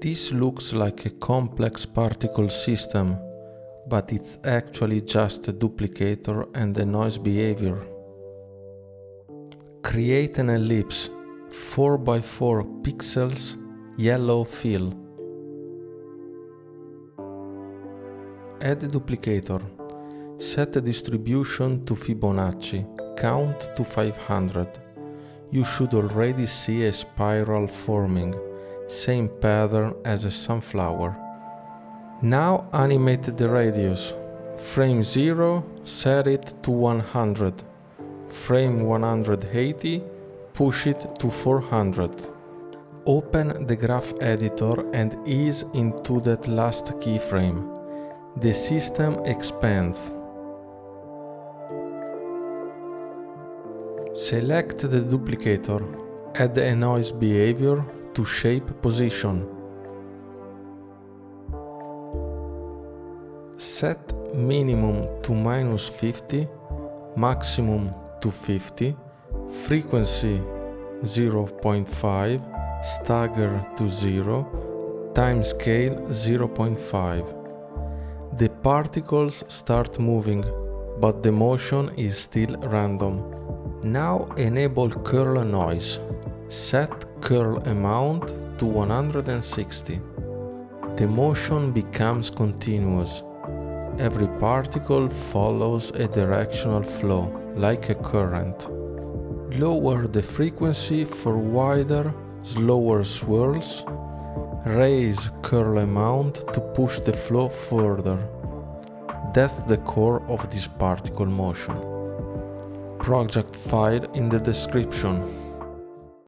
This looks like a complex particle system, but it's actually just a duplicator and a noise behavior. Create an ellipse, 4 by 4 pixels, yellow fill. Add a duplicator. Set the distribution to Fibonacci. Count to 500. You should already see a spiral forming, same pattern as a sunflower. Now animate the radius. Frame 0, set it to 100. Frame 180, push it to 400. Open the graph editor and ease into that last keyframe. The system expands. Select the duplicator. Add a noise behavior to shape position. Set minimum to -50, maximum to 50, frequency 0.5, stagger to 0, time scale 0.5. The particles start moving, but the motion is still random. Now enable curl noise. Set curl amount to 160. The motion becomes continuous. Every particle follows a directional flow, like a current. Lower the frequency for wider, slower swirls. Raise curl amount to push the flow further. That's the core of this particle motion. Project file in the description.